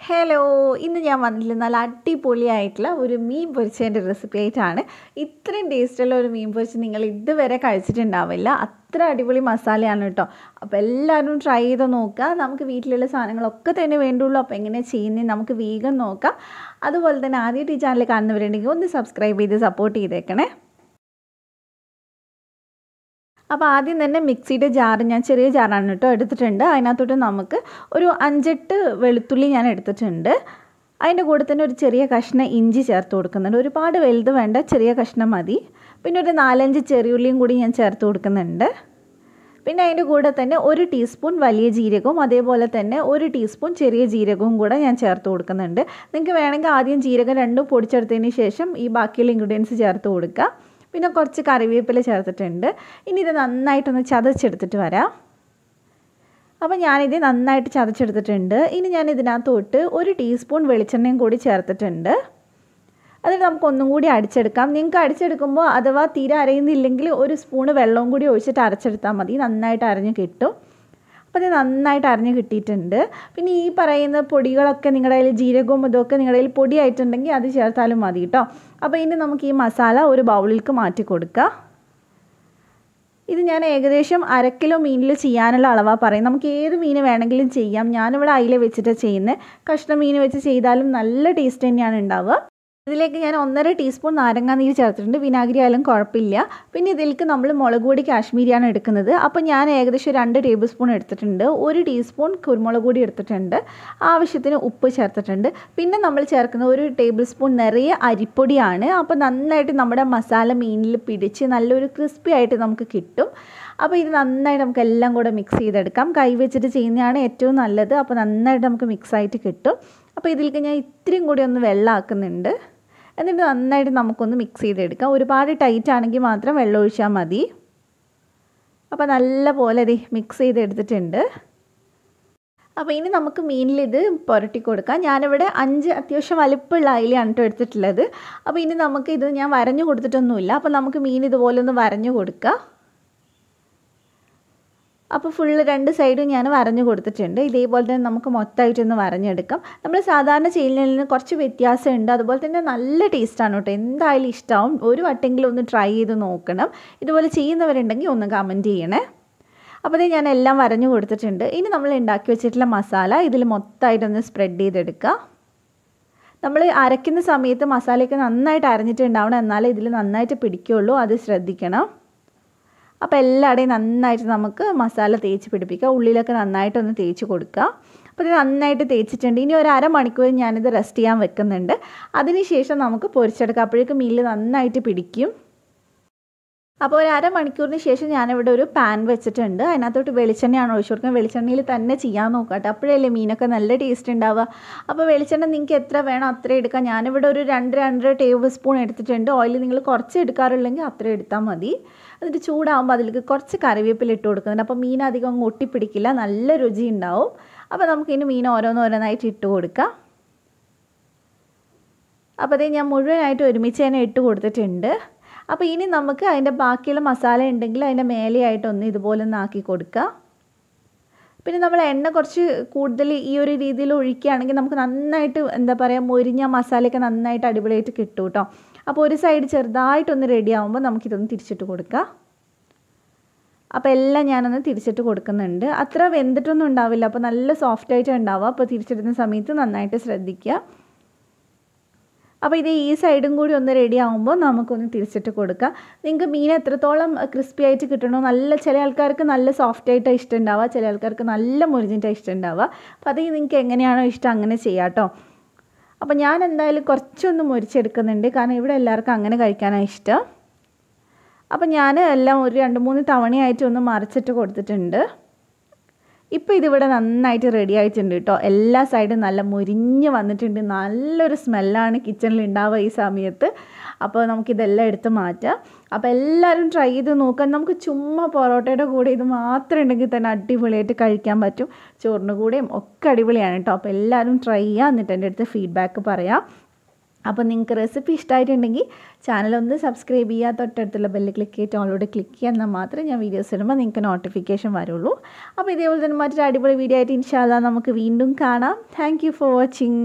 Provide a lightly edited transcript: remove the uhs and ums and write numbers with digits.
Hello, ഇന്ന് ഞാൻ വന്നിട്ടുള്ള നല്ല അടിപൊളിയായിട്ടുള്ള ഒരു മീൻ പൊരിച്ചതിൻ്റെ റെസിപ്പി ആയിട്ടാണ്. ഇത്രയും ടേസ്റ്റുള്ള ഒരു മീൻ പൊരിച്ച് നിങ്ങൾ ഇതുവരെ കഴിച്ചിട്ടുണ്ടാവില്ല. അത്ര അടിപൊളി മസാലയാണ് കേട്ടോ. അപ്പോൾ എല്ലാവരും ട്രൈ ചെയ്ത് നോക്കുക. നമുക്ക് വീട്ടിലുള്ള സാധനങ്ങളൊക്കെ തന്നെ വേണ്ടുള്ളൂ. അപ്പോൾ എങ്ങനെയാണ് ചെയ്യുന്നത് നമുക്ക് വേഗം നോക്കാം. അതുപോലെ തന്നെ ആദ്യമായിട്ട് ഈ ചാനൽ കാണുന്നവരുണ്ടെങ്കിൽ ഒന്ന് സബ്സ്ക്രൈബ് ചെയ്ത് സപ്പോർട്ട് ചെയ്തേക്കണേ. അപ്പോൾ ആദ്യം തന്നെ മിക്സിയുടെ ജാർ ഞാൻ ചെറിയ ജാറാണ് കേട്ടോ എടുത്തിട്ടുണ്ട്. അതിനകത്തോട്ട് നമുക്ക് ഒരു 5-8 വെളുത്തുള്ളി ഞാൻ എടുത്തിട്ടുണ്ട്. അതിൻ്റെ കൂടെ തന്നെ ഒരു ചെറിയ കഷ്ണം ഇഞ്ചി ചേർത്ത് കൊടുക്കുന്നുണ്ട്. ഒരുപാട് വലുത് വേണ്ട, ചെറിയ കഷ്ണം മതി. പിന്നെ ഒരു 4-5 ചെറിയുള്ളിയും കൂടി ഞാൻ ചേർത്ത് കൊടുക്കുന്നുണ്ട്. പിന്നെ അതിൻ്റെ കൂടെ തന്നെ 1 ടീസ്പൂൺ വലിയ ജീരകവും അതേപോലെ തന്നെ 1 ടീസ്പൂൺ ചെറിയ ജീരകവും കൂടെ ഞാൻ ചേർത്ത് കൊടുക്കുന്നുണ്ട്. നിങ്ങൾക്ക് വേണമെങ്കിൽ ആദ്യം ജീരകം രണ്ടും പൊടിച്ചെടുത്തതിന് ശേഷം ഈ ബാക്കിയുള്ള ഇൻഗ്രീഡിയൻസ് ചേർത്ത് കൊടുക്കുക. പിന്നെ കുറച്ച് കറിവേപ്പില ചേർത്തിട്ടുണ്ട്. ഇനി ഇത് നന്നായിട്ടൊന്ന് ചതച്ചെടുത്തിട്ട് വരാം. അപ്പോൾ ഞാനിത് നന്നായിട്ട് ചതച്ചെടുത്തിട്ടുണ്ട്. ഇനി ഞാൻ ഇതിനകത്തോട്ട് 1 ടീസ്പൂൺ വെളിച്ചെണ്ണയും കൂടി ചേർത്തിട്ടുണ്ട്. അതിൽ നമുക്കൊന്നും കൂടി അടിച്ചെടുക്കാം. നിങ്ങൾക്ക് അടിച്ചെടുക്കുമ്പോൾ അഥവാ തീരെ അരയുന്നില്ലെങ്കിൽ 1 സ്പൂണ് വെള്ളവും കൂടി ഒഴിച്ചിട്ട് അരച്ചെടുത്താൽ മതി. നന്നായിട്ട് അരഞ്ഞ് കിട്ടും. അപ്പോൾ ഇത് നന്നായിട്ട് അരഞ്ഞ് കിട്ടിയിട്ടുണ്ട്. പിന്നെ ഈ പറയുന്ന പൊടികളൊക്കെ നിങ്ങളുടെ കയ്യിൽ ജീരകവും ഇതൊക്കെ നിങ്ങളുടെ കയ്യിൽ പൊടിയായിട്ടുണ്ടെങ്കിൽ അത് ചേർത്താലും മതി കേട്ടോ. അപ്പോൾ ഇനി നമുക്ക് ഈ മസാല ഒരു ബൗളിലേക്ക് മാറ്റി കൊടുക്കുക. ഇത് ഞാൻ ഏകദേശം 1/2 കിലോ മീനിൽ ചെയ്യാനുള്ള അളവാണ് പറയും. നമുക്ക് ഏത് മീൻ വേണമെങ്കിലും ചെയ്യാം. ഞാനിവിടെ അയില വെച്ചിട്ടാണ് ചെയ്യുന്നത്. കഷ്ണം മീൻ വെച്ച് ചെയ്താലും നല്ല ടേസ്റ്റ് തന്നെയാണ് ഉണ്ടാവുക. ഇതിലേക്ക് ഞാൻ 1.5 ടീസ്പൂൺ നാരങ്ങാനീര് ചേർത്തിട്ടുണ്ട്. വിനാഗിരി ആയാലും കുഴപ്പമില്ല. പിന്നെ ഇതിലേക്ക് നമ്മൾ മുളക് പൊടി കാശ്മീരിയാണ് എടുക്കുന്നത്. അപ്പോൾ ഞാൻ ഏകദേശം 2 ടേബിൾ സ്പൂൺ എടുത്തിട്ടുണ്ട്. 1 ടീസ്പൂൺ കുരുമുളക് പൊടി എടുത്തിട്ടുണ്ട്. ആവശ്യത്തിന് ഉപ്പ് ചേർത്തിട്ടുണ്ട്. പിന്നെ നമ്മൾ ചേർക്കുന്നത് 1 ടേബിൾ സ്പൂൺ നിറയെ അരിപ്പൊടിയാണ്. അപ്പോൾ നന്നായിട്ട് നമ്മുടെ മസാല മീനിൽ പിടിച്ച് നല്ലൊരു ക്രിസ്പി ആയിട്ട് നമുക്ക് കിട്ടും. അപ്പോൾ ഇത് നന്നായിട്ട് നമുക്ക് എല്ലാം കൂടെ മിക്സ് ചെയ്തെടുക്കാം. കൈ വെച്ചിട്ട് ചെയ്യുന്നതാണ് ഏറ്റവും നല്ലത്. അപ്പോൾ നന്നായിട്ട് നമുക്ക് മിക്സായിട്ട് കിട്ടും. അപ്പോൾ ഇതിലേക്ക് ഞാൻ ഇത്രയും കൂടി ഒന്ന് വെള്ളമാക്കുന്നുണ്ട്. എന്നിട്ട് നന്നായിട്ട് നമുക്കൊന്ന് മിക്സ് ചെയ്തെടുക്കാം. ഒരുപാട് ടൈറ്റ് ആണെങ്കിൽ മാത്രം വെള്ളം ഒഴിച്ചാൽ മതി. അപ്പോൾ നല്ല പോലെ ഇത് മിക്സ് ചെയ്തെടുത്തിട്ടുണ്ട്. അപ്പോൾ ഇനി നമുക്ക് മീനിൽ ഇത് പുരട്ടി കൊടുക്കാം. ഞാനിവിടെ 5 അത്യാവശ്യം വലിപ്പമുള്ള അയിലയാണ് കേട്ടോ എടുത്തിട്ടുള്ളത്. അപ്പോൾ ഇനി നമുക്ക് ഇത് ഞാൻ വരഞ്ഞു കൊടുത്തിട്ടൊന്നുമില്ല. അപ്പോൾ നമുക്ക് മീൻ ഇതുപോലെ ഒന്ന് വരഞ്ഞു കൊടുക്കാം. അപ്പോൾ ഫുള്ള് 2 സൈഡും ഞാൻ വരഞ്ഞു കൊടുത്തിട്ടുണ്ട്. ഇതേപോലെ തന്നെ നമുക്ക് മൊത്തമായിട്ടൊന്ന് വരഞ്ഞെടുക്കാം. നമ്മൾ സാധാരണ ചെയ്യുന്നതിൽ നിന്ന് കുറച്ച് വ്യത്യാസമുണ്ട്. അതുപോലെ തന്നെ നല്ല ടേസ്റ്റാണ് കേട്ടോ. എന്തായാലും ഇഷ്ടമാവും. ഒരു വട്ടെങ്കിലും ഒന്ന് ട്രൈ ചെയ്ത് നോക്കണം. ഇതുപോലെ ചെയ്യുന്നവരുണ്ടെങ്കിൽ ഒന്ന് കമൻറ്റ് ചെയ്യണേ. അപ്പോൾ ഇത് ഞാൻ എല്ലാം വരഞ്ഞു കൊടുത്തിട്ടുണ്ട്. ഇനി നമ്മൾ ഉണ്ടാക്കി വെച്ചിട്ടുള്ള മസാല ഇതിൽ മൊത്തമായിട്ടൊന്ന് സ്പ്രെഡ് ചെയ്തെടുക്കുക. നമ്മൾ അരയ്ക്കുന്ന സമയത്ത് മസാലയൊക്കെ നന്നായിട്ട് അരഞ്ഞിട്ടുണ്ടാവണം. എന്നാലേ ഇതിൽ നന്നായിട്ട് പിടിക്കുകയുള്ളൂ. അത് ശ്രദ്ധിക്കണം. അപ്പോൾ എല്ലായിടെയും നന്നായിട്ട് നമുക്ക് മസാല തേച്ച് പിടിപ്പിക്കുക. ഉള്ളിലൊക്കെ നന്നായിട്ടൊന്ന് തേച്ച് കൊടുക്കുക. അപ്പോൾ ഇത് നന്നായിട്ട് തേച്ചിട്ടുണ്ട്. ഇനി ഒരു അരമണിക്കൂർ ഞാനിത് റെസ്റ്റ് ചെയ്യാൻ വെക്കുന്നുണ്ട്. അതിനുശേഷം നമുക്ക് പൊരിച്ചെടുക്കാം. അപ്പോഴേക്കും മീനിൽ നന്നായിട്ട് പിടിക്കും. അപ്പോൾ ഒരു അരമണിക്കൂറിന് ശേഷം ഞാനിവിടെ ഒരു പാൻ വെച്ചിട്ടുണ്ട്. അതിനകത്തോട്ട് വെളിച്ചെണ്ണയാണ് ഒഴിച്ചു കൊടുക്കുന്നത്. വെളിച്ചെണ്ണയിൽ തന്നെ ചെയ്യാൻ നോക്കട്ടെ. അപ്പോഴല്ലേ മീനൊക്കെ നല്ല ടേസ്റ്റ് ഉണ്ടാവുക. അപ്പോൾ വെളിച്ചെണ്ണ നിങ്ങൾക്ക് എത്ര വേണം അത്ര എടുക്കാം. ഞാനിവിടെ ഒരു 2-2.5 ടേബിൾ സ്പൂൺ എടുത്തിട്ടുണ്ട്. ഓയിൽ നിങ്ങൾ കുറച്ച് എടുക്കാറുള്ളെങ്കിൽ അത്ര എടുത്താൽ മതി. എന്നിട്ട് ചൂടാകുമ്പോൾ അതിലേക്ക് കുറച്ച് കറിവേപ്പില ഇട്ട് കൊടുക്കുന്നുണ്ട്. അപ്പോൾ മീൻ അധികം അങ്ങ് ഒട്ടിപ്പിടിക്കില്ല, നല്ല രുചി ഉണ്ടാവും. അപ്പോൾ നമുക്കിനി മീൻ ഓരോന്നോരോന്നായിട്ട് ഇട്ട് കൊടുക്കാം. അപ്പോൾ അതേ ഞാൻ മുഴുവനായിട്ട് ഒരുമിച്ച് തന്നെ ഇട്ട് കൊടുത്തിട്ടുണ്ട്. അപ്പോൾ ഇനി നമുക്ക് അതിൻ്റെ ബാക്കിയുള്ള മസാല ഉണ്ടെങ്കിൽ അതിൻ്റെ മേലെയായിട്ടൊന്ന് ഇതുപോലെ ഒന്ന് ആക്കി കൊടുക്കുക. പിന്നെ നമ്മൾ എണ്ണ കുറച്ച് കൂടുതൽ ഈ ഒരു രീതിയിൽ ഒഴിക്കുകയാണെങ്കിൽ നമുക്ക് നന്നായിട്ട് എന്താ പറയുക മൊരിഞ്ഞ മസാലയൊക്കെ നന്നായിട്ട് അടിപൊളിയായിട്ട് കിട്ടും കേട്ടോ. അപ്പോൾ ഒരു സൈഡ് ചെറുതായിട്ടൊന്ന് റെഡി ആകുമ്പോൾ നമുക്കിതൊന്ന് തിരിച്ചിട്ട് കൊടുക്കാം. അപ്പോൾ എല്ലാം ഞാനൊന്ന് തിരിച്ചിട്ട് കൊടുക്കുന്നുണ്ട്. അത്ര വെന്തിട്ടൊന്നും ഉണ്ടാവില്ല. അപ്പോൾ നല്ല സോഫ്റ്റായിട്ട് ഉണ്ടാവുക. അപ്പോൾ തിരിച്ചിടുന്ന സമയത്ത് നന്നായിട്ട് ശ്രദ്ധിക്കുക. അപ്പോൾ ഇത് ഈ സൈഡും കൂടി ഒന്ന് റെഡി ആകുമ്പോൾ നമുക്കൊന്ന് തിരിച്ചിട്ട് കൊടുക്കാം. നിങ്ങൾക്ക് മീൻ എത്രത്തോളം ക്രിസ്പി ആയിട്ട് കിട്ടണോ, ചില ആൾക്കാർക്ക് നല്ല സോഫ്റ്റായിട്ടാണ് ഇഷ്ടം ഉണ്ടാവുക, ചില ആൾക്കാർക്ക് നല്ല മുരിഞ്ഞിട്ടാണ് ഇഷ്ടം ഉണ്ടാവുക. അപ്പോൾ അത് നിങ്ങൾക്ക് എങ്ങനെയാണോ ഇഷ്ടം അങ്ങനെ ചെയ്യാം കേട്ടോ. അപ്പോൾ ഞാൻ എന്തായാലും കുറച്ചൊന്ന് മുരിച്ചെടുക്കുന്നുണ്ട്. കാരണം ഇവിടെ എല്ലാവർക്കും അങ്ങനെ കഴിക്കാനാണ് ഇഷ്ടം. അപ്പോൾ ഞാൻ എല്ലാം ഒരു 2-3 തവണയായിട്ട് ഒന്ന് മറിച്ചിട്ട് കൊടുത്തിട്ടുണ്ട്. ഇപ്പോൾ ഇതിവിടെ നന്നായിട്ട് റെഡി ആയിട്ടുണ്ട് കേട്ടോ. എല്ലാ സൈഡും നല്ല മുരിഞ്ഞ് വന്നിട്ടുണ്ട്. നല്ലൊരു സ്മെല്ലാണ് കിച്ചണിൽ ഉണ്ടാവുക ഈ സമയത്ത്. അപ്പോൾ നമുക്കിതെല്ലാം എടുത്ത് മാറ്റാം. അപ്പോൾ എല്ലാവരും ട്രൈ ചെയ്ത് നോക്കാം. നമുക്ക് ചുമ്മാ പൊറോട്ടയുടെ കൂടെ ഇത് മാത്രം ഉണ്ടെങ്കിൽ തന്നെ അടിപൊളിയായിട്ട് കഴിക്കാൻ പറ്റും. ചോറിന് കൂടെയും ഒക്കെ അടിപൊളിയാണ് കേട്ടോ. അപ്പോൾ എല്ലാവരും ട്രൈ ചെയ്യുക. എന്നിട്ട് എൻ്റെ അടുത്ത് ഫീഡ്ബാക്ക് പറയാം. അപ്പോൾ നിങ്ങൾക്ക് റെസിപ്പി ഇഷ്ടമായിട്ടുണ്ടെങ്കിൽ ചാനലൊന്ന് സബ്സ്ക്രൈബ് ചെയ്യുക, തൊട്ടടുത്തുള്ള ബെല്ല് ക്ലിക്ക് ചെയ്തിട്ട് ഓളോട് ക്ലിക്ക് ചെയ്യാൻ മാത്രമേ ഞാൻ വീഡിയോസ് ഇടുമ്പോൾ നിങ്ങൾക്ക് നോട്ടിഫിക്കേഷൻ വരുള്ളൂ. അപ്പോൾ ഇതേപോലെ തന്നെ മറ്റൊരു അടിപൊളി വീഡിയോ ആയിട്ട് ഇൻഷാ അല്ലാഹ് നമുക്ക് വീണ്ടും കാണാം. Thank you for watching.